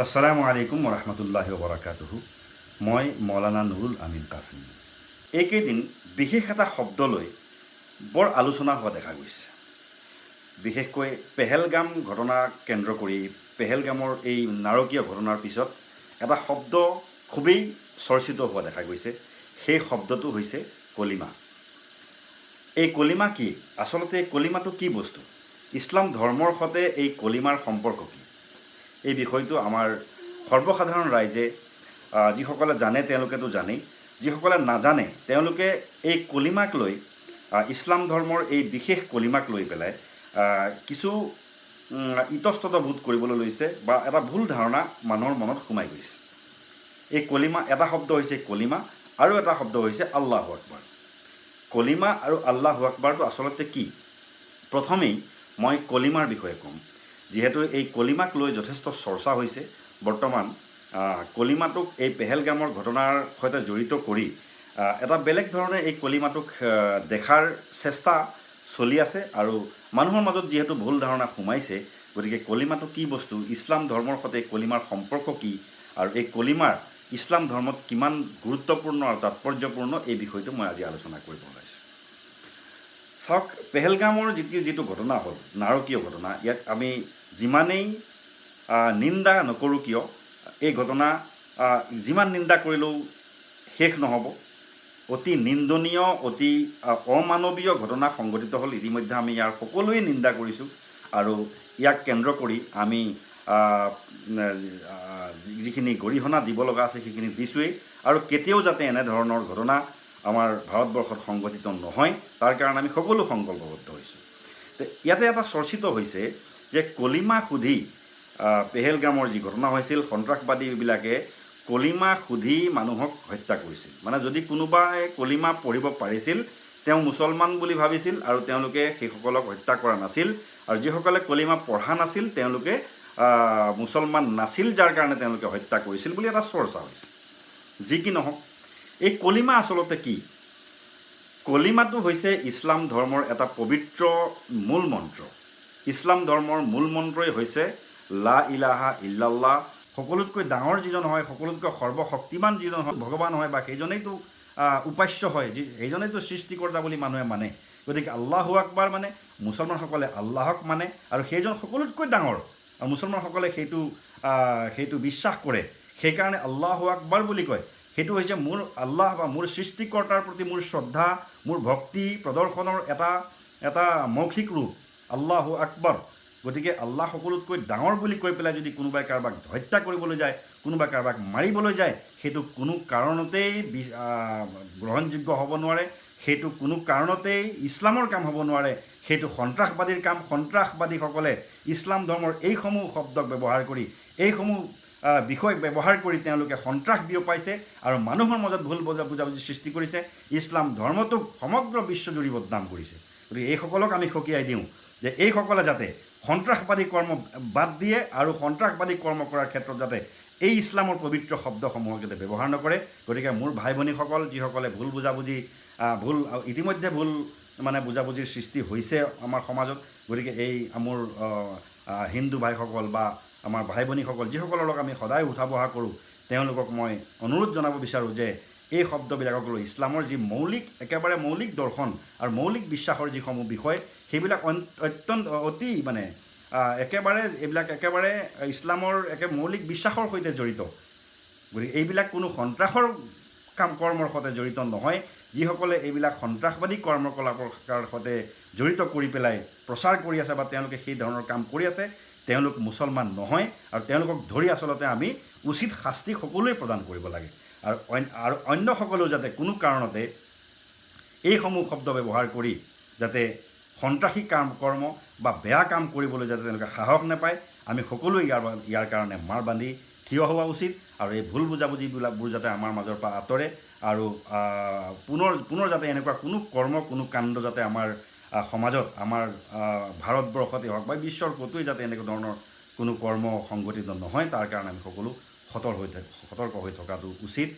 আসসালামু আলাইকুম ওৰহমতুল্লাহি ওবৰাকাতুহু। মই মৌলানা নুৰুল আমিন কাছিমি। এইকেইদিন বিশেষ এটা শব্দ লৈ বৰ আলোচনা হোৱা দেখা গৈছে। বিশেষকৈ পেহেলগাম ঘটনাক কেন্দ্ৰ কৰি পেহেলগামৰ এই নাৰকীয় ঘটনাৰ পিছত এটা শব্দ খুবেই চৰ্চিত হোৱা দেখা গৈছে। সেই শব্দটো হৈছে কলিমা। এই কলিমা কি? আচলতে কলিমাটো কি বস্তু? ইছলাম ধৰ্মৰ সৈতে এই কলিমাৰ সম্পৰ্ক কি? এই বিষয়টো আমাৰ সৰ্বসাধাৰণ ৰাইজে যিসকলে জানে তেওঁলোকেতো জানেই, যিসকলে নাজানে তেওঁলোকে এই কলিমাক লৈ ইছলাম ধৰ্মৰ এই বিশেষ কলিমাক লৈ পেলাই কিছু ইতস্তত বোধ কৰিবলৈ লৈছে বা এটা ভুল ধাৰণা মানুহৰ মনত সোমাই গৈছে। এই কলিমা এটা শব্দ হৈছে কলিমা আৰু এটা শব্দ হৈছে আল্লাহু আকবাৰ। কলিমা আৰু আল্লাহু আকবাৰটো আচলতে কি? প্ৰথমেই মই কলিমাৰ বিষয়ে ক'ম। যিহেতু এই কলিমাক লৈ যথেষ্ট চৰ্চা হৈছে বৰ্তমান। কলিমাটোক এই পেহেলগামৰ ঘটনাৰ সৈতে জড়িত কৰি এটা বেলেগ ধৰণে এই কলিমাটোক দেখাৰ চেষ্টা চলি আছে আৰু মানুহৰ মাজত যিহেতু ভুল ধাৰণা সোমাইছে, গতিকে কলিমাটো কি বস্তু, ইছলাম ধৰ্মৰ সৈতে কলিমাৰ সম্পৰ্ক কি আৰু এই কলিমাৰ ইছলাম ধৰ্মত কিমান গুৰুত্বপূৰ্ণ আৰু তাৎপৰ্যপূৰ্ণ, এই বিষয়টো মই আজি আলোচনা কৰিব ওলাইছোঁ। চাওক, পেহেলগামৰ যিটো ঘটনা হ'ল, নাৰকীয় ঘটনা, ইয়াক আমি যিমানেই নিন্দা নকৰোঁ কিয়, এই ঘটনা যিমান নিন্দা কৰিলেও শেষ নহ'ব। অতি নিন্দনীয়, অতি অমানৱীয় ঘটনা সংঘটিত হ'ল। ইতিমধ্যে আমি ইয়াৰ সকলোৱে নিন্দা কৰিছোঁ আৰু ইয়াক কেন্দ্ৰ কৰি আমি যিখিনি গৰিহণা দিব লগা আছে সেইখিনি দিছোঁৱেই। আৰু কেতিয়াও যাতে এনেধৰণৰ ঘটনা আমাৰ ভাৰতবৰ্ষত সংঘটিত নহয়, তাৰ কাৰণে আমি সকলো সংকল্পবদ্ধ হৈছোঁ। ইয়াতে এটা চৰ্চিত হৈছে যে কলিমা সুধি পেহেলগামৰ যি ঘটনা হৈছিল, সন্ত্ৰাসবাদীবিলাকে কলিমা সুধি মানুহক হত্যা কৰিছিল। মানে যদি কোনোবাই কলিমা পঢ়িব পাৰিছিল তেওঁ মুছলমান বুলি ভাবিছিল আৰু তেওঁলোকে সেইসকলক হত্যা কৰা নাছিল, আৰু যিসকলে কলিমা পঢ়া নাছিল তেওঁলোকে মুছলমান নাছিল, যাৰ কাৰণে তেওঁলোকে হত্যা কৰিছিল বুলি এটা চৰ্চা হৈছে। যি কি নহওক, এই কলিমা আচলতে কি? কলিমাটো হৈছে ইছলাম ধৰ্মৰ এটা পবিত্ৰ মূল মন্ত্ৰ। ইছলাম ধৰ্মৰ মূল মন্ত্ৰই হৈছে লা ইলাহা ইল্লাল্লাহ। সকলোতকৈ ডাঙৰ যিজন হয়, সকলোতকৈ সৰ্বশক্তিমান যিজন হয় ভগৱান হয়, বা সেইজনেইতো উপাস্য হয়, সেইজনেইতো সৃষ্টিকৰ্তা বুলি মানুহে মানে। গতিকে আল্লাহু আকবাৰ মানে মুছলমানসকলে আল্লাহক মানে, আৰু সেইজন সকলোতকৈ ডাঙৰ, আৰু মুছলমানসকলে সেইটো বিশ্বাস কৰে। সেইকাৰণে আল্লাহু আকবাৰ বুলি কয়। সেইটো হৈছে মোৰ আল্লাহ বা মোৰ সৃষ্টিকৰ্তাৰ প্ৰতি মোৰ শ্ৰদ্ধা, মোৰ ভক্তি প্ৰদৰ্শনৰ এটা মৌখিক ৰূপ, আল্লাহু আকবাৰ। গতিকে আল্লাহ সকলোতকৈ ডাঙৰ বুলি কৈ পেলাই যদি কোনোবাই কাৰোবাক হত্যা কৰিবলৈ যায়, কোনোবাই কাৰোবাক মাৰিবলৈ যায়, সেইটো কোনো কাৰণতেই গ্ৰহণযোগ্য হ'ব নোৱাৰে। সেইটো কোনো কাৰণতেই ইছলামৰ কাম হ'ব নোৱাৰে। সেইটো সন্ত্ৰাসবাদীৰ কাম। সন্ত্ৰাসবাদীসকলে ইছলাম ধৰ্মৰ এইসমূহ শব্দক ব্যৱহাৰ কৰি, এইসমূহ বিষয় ব্যৱহাৰ কৰি তেওঁলোকে সন্ত্ৰাস বিয়পাইছে আৰু মানুহৰ মাজত ভুল বুজাবুজি সৃষ্টি কৰিছে। ইছলাম ধৰ্মটোক সমগ্ৰ বিশ্বজুৰি বদনাম কৰিছে। গতিকে এইসকলক আমি সকীয়াই দিওঁ যে এইসকলে যাতে সন্ত্ৰাসবাদী কৰ্ম বাদ দিয়ে আৰু সন্ত্ৰাসবাদী কৰ্ম কৰাৰ ক্ষেত্ৰত যাতে এই ইছলামৰ পবিত্ৰ শব্দসমূহক যাতে ব্যৱহাৰ নকৰে। গতিকে মোৰ ভাই ভনীসকল, যিসকলে ইতিমধ্যে ভুল বুজাবুজিৰ সৃষ্টি হৈছে আমাৰ সমাজত, গতিকে এই মোৰ হিন্দু ভাইসকল বা আমাৰ ভাই ভনীসকল, যিসকলৰ লগত আমি সদায় উঠা বহা কৰোঁ, তেওঁলোকক মই অনুৰোধ জনাব বিচাৰোঁ যে এই শব্দবিলাকক লৈ ইছলামৰ যি একেবাৰে মৌলিক দৰ্শন আৰু মৌলিক বিশ্বাসৰ যিসমূহ বিষয়, সেইবিলাক অতি এইবিলাক একেবাৰে ইছলামৰ মৌলিক বিশ্বাসৰ সৈতে জড়িত। গতিকে এইবিলাক কোনো সন্ত্ৰাসৰ কৰ্মৰ সৈতে জড়িত নহয়। যিসকলে এইবিলাক সন্ত্ৰাসবাদী কৰ্মকলাপৰ সৈতে জড়িত কৰি পেলাই প্ৰচাৰ কৰি আছে বা তেওঁলোকে সেই ধৰণৰ কাম কৰি আছে, তেওঁলোক মুছলমান নহয়, আৰু তেওঁলোকক ধৰি আচলতে আমি উচিত শাস্তি সকলোৱে প্ৰদান কৰিব লাগে। আৰু অন্যসকলেও যাতে কোনো কাৰণতে এইসমূহ শব্দ ব্যৱহাৰ কৰি যাতে সন্ত্ৰাসী কৰ্ম বা বেয়া কাম কৰিবলৈ যাতে তেওঁলোকে সাহস নাপায়, আমি সকলোৱে ইয়াৰ কাৰণে মাৰ বান্ধি থিয় হোৱা উচিত। আৰু এই ভুল বুজাবুজিবোৰ যাতে আমাৰ মাজৰ পৰা আঁতৰে, আৰু পুনৰ যাতে এনেকুৱা কোনো কাণ্ড যাতে আমাৰ সমাজত, আমাৰ ভাৰতবৰ্ষতে হওক বা বিশ্বৰ ক'তোৱে যাতে এনেকুৱা ধৰণৰ কোনো কৰ্ম সংঘটিত নহয়, তাৰ কাৰণে আমি সকলো সতৰ্ক হৈ থকাটো উচিত।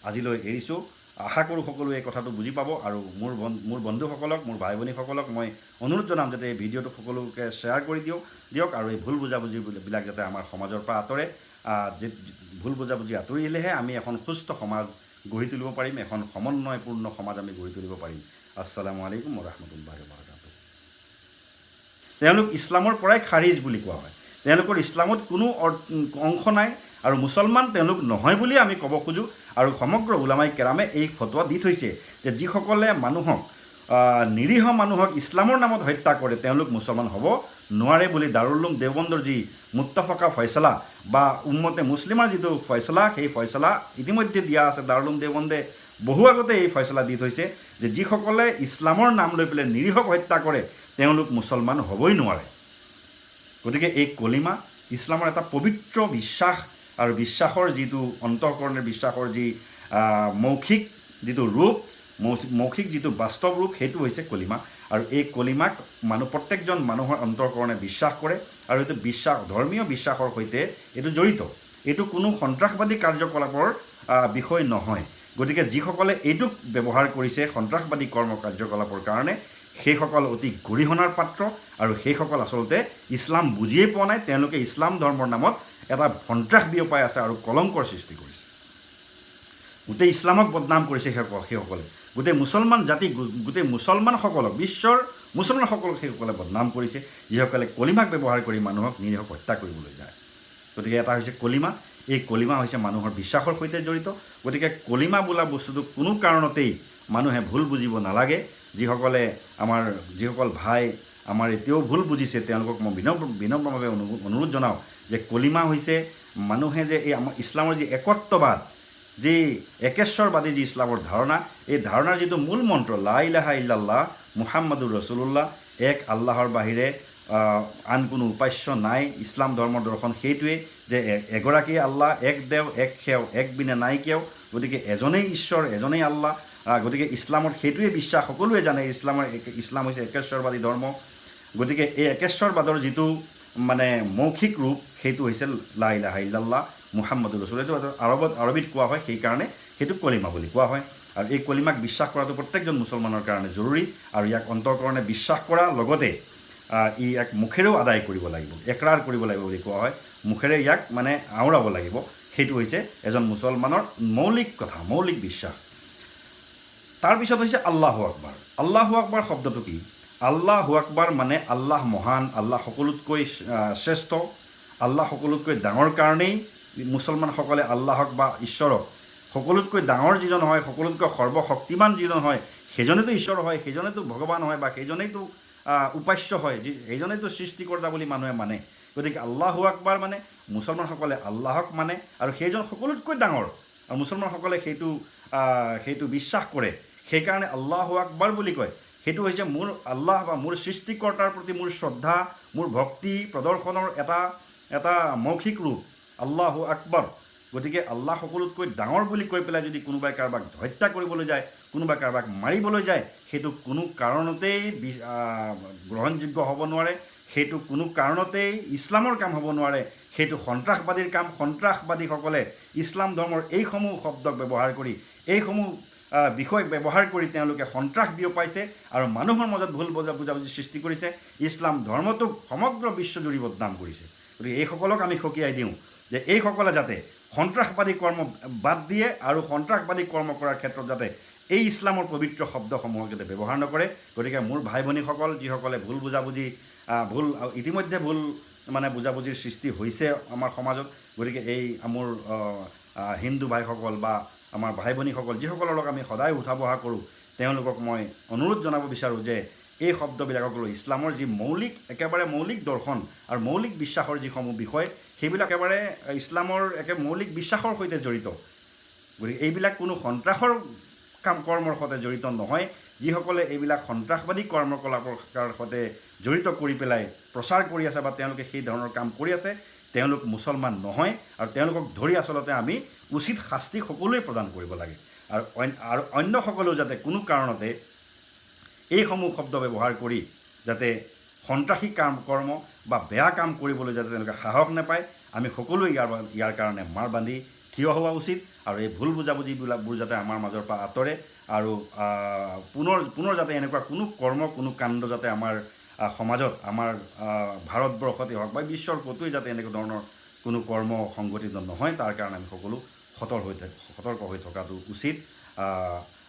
আজিলৈ এৰিছোঁ। আশা কৰোঁ সকলোৱে এই কথাটো বুজি পাব। আৰু মোৰ বন্ধুসকলক, মোৰ ভাই ভনীসকলক মই অনুৰোধ জনাম যাতে এই ভিডিঅ'টো সকলোকে শ্বেয়াৰ কৰি দিয়ক আৰু এই ভুল বুজাবুজিবিলাক যাতে আমাৰ সমাজৰ পৰা আঁতৰে। ভুল বুজাবুজি আঁতৰিলেহে আমি এখন সুস্থ সমাজ গঢ়ি তুলিব পাৰিম, এখন সমন্বয়পূৰ্ণ সমাজ আমি গঢ়ি তুলিব পাৰিম। আসসালামু আলাইকুম ওৰহমতুল্লাহি ওবাৰাকাতুহু। তেওঁলোক ইছলামৰ পৰাই খাৰিজ বুলি কোৱা হয়, তেওঁলোকৰ ইছলামত কোনো অংশ নাই আৰু মুছলমান তেওঁলোক নহয় বুলি আমি ক'ব খোজোঁ। আৰু সমগ্ৰ উলামাই কেৰামে এই ফতোৱা দি থৈছে যে যিসকলে নিৰীহ মানুহক ইছলামৰ নামত হত্যা কৰে তেওঁলোক মুছলমান হ'ব নোৱাৰে বুলি দাৰুল উলুম দেওবন্দৰ যি মুত্তাফাকা ফয়ছলা বা উম্মতে মুছলিমৰ যিটো ফয়ছলা, সেই ফয়ছলা ইতিমধ্যে দিয়া আছে। দাৰুল উলুম দেওবন্দে বহু আগতে এই ফয়ছলা দি থৈছে যে যিসকলে ইছলামৰ নাম লৈ পেলাই নিৰীহক হত্যা কৰে তেওঁলোক মুছলমান হ'বই নোৱাৰে। গতিকে এই কলিমা ইছলামৰ এটা পবিত্ৰ বিশ্বাস আৰু বিশ্বাসৰ যিটো অন্তঃকৰণৰ বিশ্বাসৰ যি মৌখিক যিটো ৰূপ, মৌখিক যিটো বাস্তৱ ৰূপ, সেইটো হৈছে কলিমা। আৰু এই কলিমাক প্ৰত্যেকজন মানুহৰ অন্তঃকৰণে বিশ্বাস কৰে আৰু এইটো ধৰ্মীয় বিশ্বাসৰ সৈতে এইটো জড়িত। এইটো কোনো সন্ত্ৰাসবাদী কাৰ্যকলাপৰ বিষয় নহয়। গতিকে যিসকলে এইটোক ব্যৱহাৰ কৰিছে সন্ত্ৰাসবাদী কাৰ্যকলাপৰ কাৰণে সেইসকল অতি গৰিহণাৰ পাত্ৰ আৰু সেইসকল আচলতে ইছলাম বুজিয়েই পোৱা নাই। তেওঁলোকে ইছলাম ধৰ্মৰ নামত এটা সন্ত্ৰাস বিয়পাই আছে আৰু কলংকৰ সৃষ্টি কৰিছে। গোটেই ইছলামক বদনাম কৰিছে সেইসকলে, গোটেই মুছলমান জাতি, গোটেই মুছলমানসকলক, বিশ্বৰ মুছলমানসকলক সেইসকলে বদনাম কৰিছে যিসকলে কলিমাক ব্যৱহাৰ কৰি মানুহক নিৰীহক হত্যা কৰিবলৈ যায়। গতিকে এটা হৈছে কলিমা, এই কলিমা হৈছে মানুহৰ বিশ্বাসৰ সৈতে জড়িত। গতিকে কলিমা বোলা বস্তুটো কোনো কাৰণতেই মানুহে ভুল বুজিব নালাগে। যিসকল ভাই আমাৰ এতিয়াও ভুল বুজিছে তেওঁলোকক মই বিনম্ৰভাৱে অনুৰোধ জনাওঁ যে কলিমা হৈছে মানুহে যে এই আমাৰ ইছলামৰ যি একত্ববাদ, যি একেশ্বৰবাদী যি ইছলামৰ ধাৰণা, এই ধাৰণাৰ যিটো মূল মন্ত্ৰ লা ইলাহা ইল্লাল্লাহ মুহাম্মাদুৰ ৰছুলুল্লাহ, এক আল্লাহৰ বাহিৰে আন কোনো উপাস্য নাই। ইছলাম ধৰ্মৰ দৰ্শন সেইটোৱেই যে এগৰাকী আল্লাহ, এক দেও, এক সেও, এক বিনে নাই কেও। গতিকে এজনেই ঈশ্বৰ, এজনেই আল্লাহ। গতিকে ইছলামত সেইটোৱে বিশ্বাস, সকলোৱে জানে ইছলাম হৈছে একেশ্বৰবাদী ধৰ্ম। গতিকে এই একেশ্বৰবাদৰ যিটো মৌখিক ৰূপ সেইটো হৈছে লা ইলাহা ইল্লাল্লাহ মুহাম্মাদুৰ ৰছুল। এইটো আৰবীত কোৱা হয়, সেইকাৰণে সেইটো কলিমা বুলি কোৱা হয়। আৰু এই কলিমাক বিশ্বাস কৰাটো প্ৰত্যেকজন মুছলমানৰ কাৰণে জৰুৰী। আৰু ইয়াক অন্তঃকৰণে বিশ্বাস কৰাৰ লগতে ইয়াক মুখেৰেও আদায় কৰিব লাগিব, একৰাৰ কৰিব লাগিব বুলি কোৱা হয়। মুখেৰে ইয়াক আওৰাব লাগিব। সেইটো হৈছে এজন মুছলমানৰ মৌলিক কথা, মৌলিক বিশ্বাস। তাৰপিছত হৈছে আল্লাহু আকবাৰ। আল্লাহু আকবাৰ শব্দটো কি? আল্লাহু আকবাৰ মানে আল্লাহ মহান, আল্লাহ সকলোতকৈ শ্ৰেষ্ঠ, আল্লাহ সকলোতকৈ ডাঙৰ কাৰণেই মুছলমানসকলে আল্লাহক বা ঈশ্বৰক সকলোতকৈ ডাঙৰ যিজন হয়, সকলোতকৈ সৰ্বশক্তিমান যিজন হয়, সেইজনেতো ঈশ্বৰ হয়, সেইজনেতো ভগৱান হয় বা সেইজনেইতো উপাস্য হয়, সেইজনেইতো সৃষ্টিকৰ্তা বুলি মানুহে মানে। গতিকে আল্লাহু আকবাৰ মানে মুছলমানসকলে আল্লাহক মানে আৰু সেইজন সকলোতকৈ ডাঙৰ, আৰু মুছলমানসকলে সেইটো বিশ্বাস কৰে। সেইকাৰণে আল্লাহু আকবাৰ বুলি কয়। সেইটো হৈছে মোৰ আল্লাহ বা মোৰ সৃষ্টিকৰ্তাৰ প্ৰতি মোৰ শ্ৰদ্ধা, মোৰ ভক্তি প্ৰদৰ্শনৰ এটা মৌখিক ৰূপ আল্লাহু আকবাৰ। গতিকে আল্লাহ সকলোতকৈ ডাঙৰ বুলি কৈ পেলাই যদি কোনোবাই কাৰোবাক হত্যা কৰিবলৈ যায়, কোনোবাই কাৰোবাক মাৰিবলৈ যায়, সেইটো কোনো কাৰণতেই গ্ৰহণযোগ্য হ'ব নোৱাৰে। সেইটো কোনো কাৰণতেই ইছলামৰ কাম হ'ব নোৱাৰে। সেইটো সন্ত্ৰাসবাদীৰ কাম। সন্ত্ৰাসবাদীসকলে ইছলাম ধৰ্মৰ এইসমূহ শব্দক ব্যৱহাৰ কৰি, এইসমূহ বিষয় ব্যৱহাৰ কৰি তেওঁলোকে সন্ত্ৰাস বিয়পাইছে আৰু মানুহৰ মাজত ভুল বুজাবুজি সৃষ্টি কৰিছে। ইছলাম ধৰ্মটোক সমগ্ৰ বিশ্বজুৰি বদনাম কৰিছে। গতিকে এইসকলক আমি সকীয়াই দিওঁ যে এইসকলে যাতে সন্ত্ৰাসবাদী কৰ্ম বাদ দিয়ে আৰু সন্ত্ৰাসবাদী কৰ্ম কৰাৰ ক্ষেত্ৰত যাতে এই ইছলামৰ পবিত্ৰ শব্দসমূহক যাতে ব্যৱহাৰ নকৰে। গতিকে মোৰ ভাই ভনীসকল যিসকলে ইতিমধ্যে ভুল বুজাবুজিৰ সৃষ্টি হৈছে আমাৰ সমাজত, গতিকে এই মোৰ হিন্দু ভাইসকল বা আমাৰ ভাই ভনীসকল যিসকলৰ লগত আমি সদায় উঠা বহা কৰোঁ, তেওঁলোকক মই অনুৰোধ জনাব বিচাৰোঁ যে এই শব্দবিলাকক লৈ ইছলামৰ যি একেবাৰে মৌলিক দৰ্শন আৰু মৌলিক বিশ্বাসৰ যিসমূহ বিষয়, সেইবিলাক একেবাৰে ইছলামৰ মৌলিক বিশ্বাসৰ সৈতে জড়িত। গতিকে এইবিলাক কোনো সন্ত্ৰাসৰ কৰ্মৰ সৈতে জড়িত নহয়। যিসকলে এইবিলাক সন্ত্ৰাসবাদী কৰ্মকলাপৰ সৈতে জড়িত কৰি পেলাই প্ৰচাৰ কৰি আছে বা তেওঁলোকে সেই ধৰণৰ কাম কৰি আছে, তেওঁলোক মুছলমান নহয়। আৰু তেওঁলোকক ধৰি আচলতে আমি উচিত শাস্তি সকলোৱে প্ৰদান কৰিব লাগে। আৰু অন্যসকলেও যাতে কোনো কাৰণতে এইসমূহ শব্দ ব্যৱহাৰ কৰি যাতে সন্ত্ৰাসী কৰ্ম বা বেয়া কাম কৰিবলৈ যাতে তেওঁলোকে সাহস নাপায়, আমি সকলোৱে ইয়াৰ কাৰণে মাৰ বান্ধি থিয় হোৱা উচিত আৰু এই ভুল বুজাবুজিবিলাকবোৰ যাতে আমাৰ মাজৰ পৰা আঁতৰে আৰু পুনৰ যাতে এনেকুৱা কোনো কৰ্ম কোনো কাণ্ড যাতে আমাৰ সমাজত আমাৰ ভাৰতবৰ্ষতে হওক বা বিশ্বৰ ক'তোৱে যাতে এনেকুৱা ধৰণৰ কোনো কৰ্ম সংঘটিত নহয় তাৰ কাৰণে আমি সকলো সতৰ্ক হৈ থকাটো উচিত।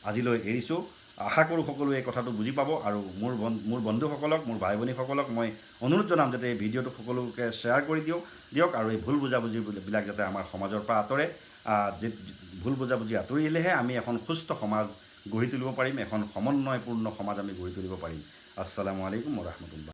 আজিলৈ এৰিছোঁ। আশা কৰোঁ সকলোৱে এই কথাটো বুজি পাব আৰু মোৰ বন্ধুসকলক মোৰ ভাই ভনীসকলক মই অনুৰোধ জনাম যাতে এই ভিডিঅ'টো সকলোকে শ্বেয়াৰ কৰি দিয়ক আৰু এই ভুল বুজাবুজিবিলাক যাতে আমাৰ সমাজৰ পৰা আঁতৰে। ভুল বুজাবুজি আঁতৰিলেহে আমি এখন সুস্থ সমাজ গঢ়ি তুলিব পাৰিম, এখন সমন্বয়পূৰ্ণ সমাজ আমি গঢ়ি তুলিব পাৰিম। আসসালামু আলাইকুম ওয়া ৰাহমাতুল্লাহ।